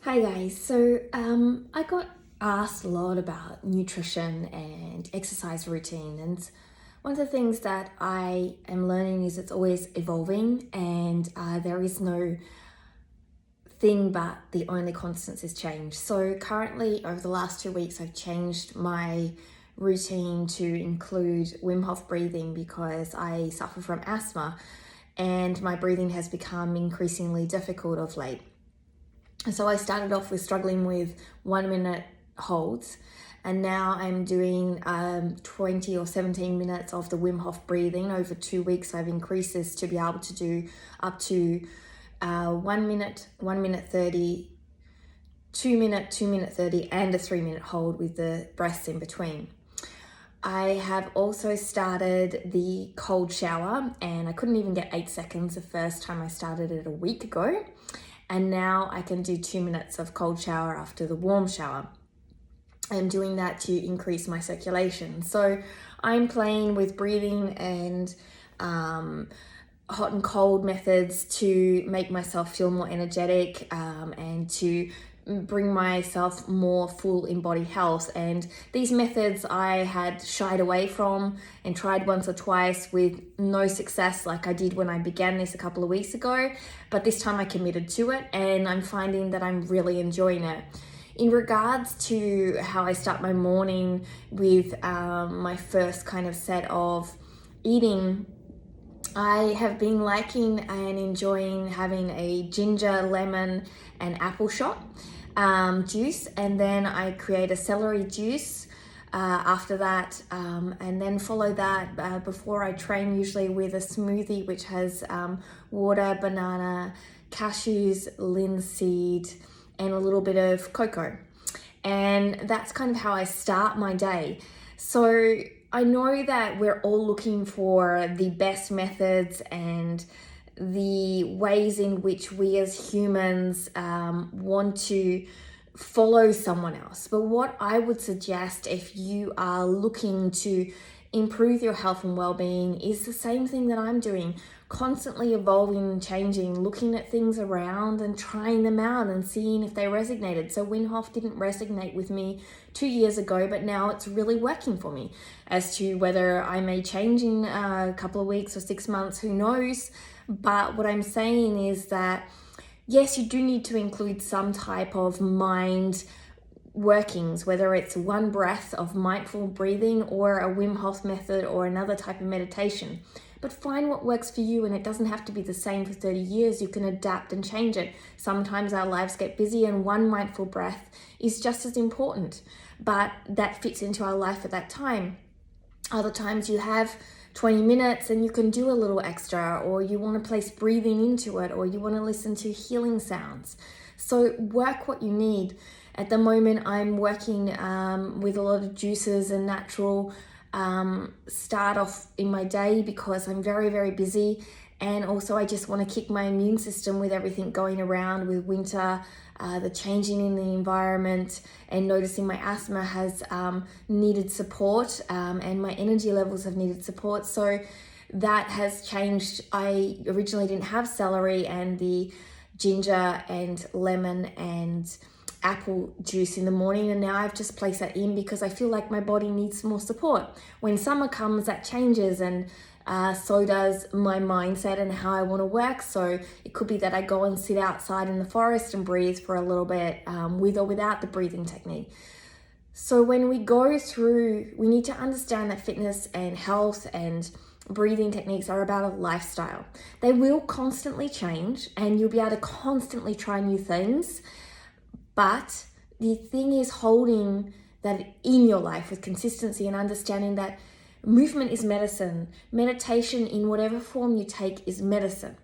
Hi guys, I got asked a lot about nutrition and exercise routine, and one of the things that I am learning is it's always evolving, and there is no thing but the only constant is change. So currently over the last 2 weeks I've changed my routine to include Wim Hof breathing because I suffer from asthma and my breathing has become increasingly difficult of late. So I started off with struggling with 1 minute holds, and now I'm doing 20 or 17 minutes of the Wim Hof breathing. Over 2 weeks, I've increased this to be able to do up to 1 minute, 1 minute 30, 2 minute, 2 minute 30, and a 3 minute hold with the breaths in between. I have also started the cold shower, and I couldn't even get 8 seconds the first time I started it a week ago. And now I can do 2 minutes of cold shower after the warm shower. I'm doing that to increase my circulation. So I'm playing with breathing and hot and cold methods to make myself feel more energetic and to bring myself more full in body health. And these methods I had shied away from and tried once or twice with no success, like I did when I began this a couple of weeks ago, but this time I committed to it and I'm finding that I'm really enjoying it. In regards to how I start my morning with my first kind of set of eating, I have been liking and enjoying having a ginger, lemon, and apple shot juice, and then I create a celery juice after that, and then follow that before I train, usually with a smoothie which has water, banana, cashews, linseed, and a little bit of cocoa. And that's kind of how I start my day. So I know that we're all looking for the best methods and the ways in which we as humans want to follow someone else. But what I would suggest if you are looking to improve your health and well-being is the same thing that I'm doing, constantly evolving and changing, looking at things around and trying them out and seeing if they resonated. So Wim Hof didn't resonate with me 2 years ago, but now it's really working for me. As to whether I may change in a couple of weeks or 6 months, who knows? But what I'm saying is that yes, you do need to include some type of mind workings, whether it's one breath of mindful breathing or a Wim Hof method or another type of meditation. But find what works for you, and it doesn't have to be the same for 30 years. You can adapt and change it. Sometimes our lives get busy and one mindful breath is just as important, but that fits into our life at that time. Other times you have 20 minutes and you can do a little extra, or you want to place breathing into it, or you want to listen to healing sounds. So work what you need. At the moment, I'm working with a lot of juices and natural start off in my day because I'm very, very busy. And also I just want to kick my immune system with everything going around with winter, the changing in the environment, and noticing my asthma has needed support and my energy levels have needed support. So that has changed. I originally didn't have celery and the ginger and lemon and apple juice in the morning, and now I've just placed that in because I feel like my body needs more support. When summer comes, that changes, and so does my mindset and how I want to work. So it could be that I go and sit outside in the forest and breathe for a little bit with or without the breathing technique. So when we go through, we need to understand that fitness and health and breathing techniques are about a lifestyle. They will constantly change and you'll be able to constantly try new things. But the thing is holding that in your life with consistency and understanding that movement is medicine. Meditation in whatever form you take is medicine.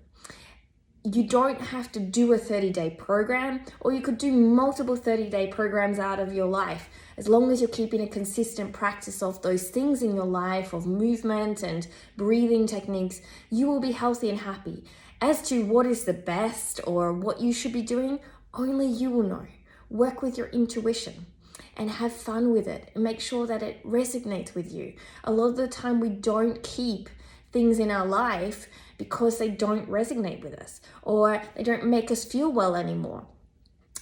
You don't have to do a 30-day program, or you could do multiple 30-day programs out of your life. As long as you're keeping a consistent practice of those things in your life, of movement and breathing techniques, you will be healthy and happy. As to what is the best or what you should be doing, only you will know. Work with your intuition and have fun with it and make sure that it resonates with you. A lot of the time we don't keep things in our life because they don't resonate with us or they don't make us feel well anymore.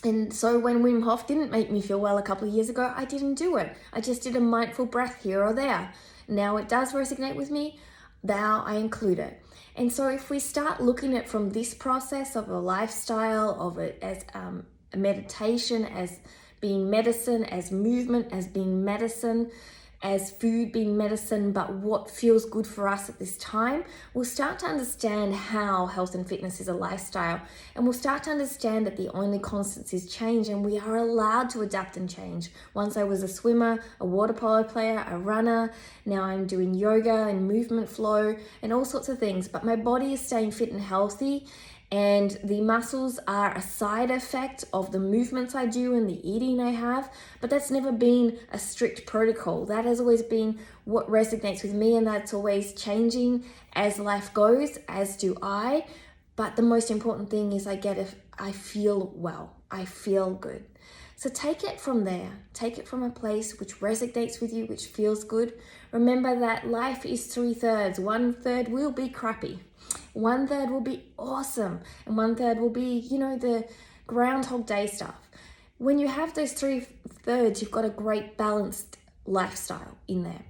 And so when Wim Hof didn't make me feel well a couple of years ago, I didn't do it. I just did a mindful breath here or there. Now it does resonate with me, now I include it. And so if we start looking at from this process of a lifestyle, of it as a meditation, as being medicine, as movement, as being medicine, as food being medicine, but what feels good for us at this time, we'll start to understand how health and fitness is a lifestyle. And we'll start to understand that the only constants is change, and we are allowed to adapt and change. Once I was a swimmer, a water polo player, a runner. Now I'm doing yoga and movement flow and all sorts of things. But my body is staying fit and healthy. And the muscles are a side effect of the movements I do and the eating I have, but that's never been a strict protocol. That has always been what resonates with me, and that's always changing as life goes, as do I. But the most important thing is I feel well, I feel good. So take it from there. Take it from a place which resonates with you, which feels good. Remember that life is 3/3. 1/3 will be crappy. 1/3 will be awesome. And 1/3 will be, the Groundhog Day stuff. When you have those 3/3, you've got a great balanced lifestyle in there.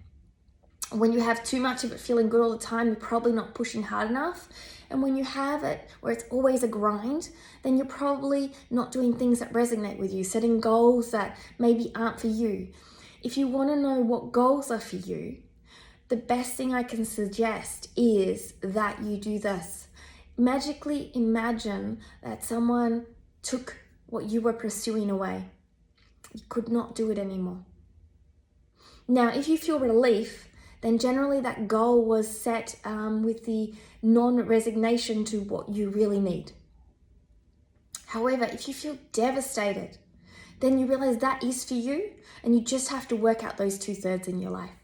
When you have too much of it feeling good all the time, you're probably not pushing hard enough. And when you have it where it's always a grind, then you're probably not doing things that resonate with you, setting goals that maybe aren't for you. If you want to know what goals are for you, the best thing I can suggest is that you do this. Magically imagine that someone took what you were pursuing away. You could not do it anymore. Now, if you feel relief, then generally that goal was set with the non-resignation to what you really need. However, if you feel devastated, then you realize that is for you, and you just have to work out those 2/3 in your life.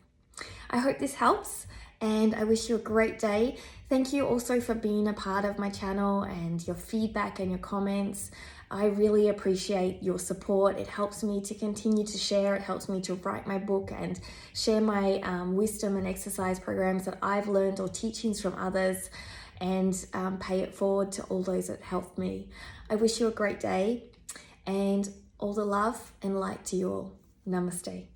I hope this helps, and I wish you a great day. Thank you also for being a part of my channel and your feedback and your comments. I really appreciate your support. It helps me to continue to share. It helps me to write my book and share my wisdom and exercise programs that I've learned or teachings from others, and pay it forward to all those that helped me. I wish you a great day, and all the love and light to you all. Namaste.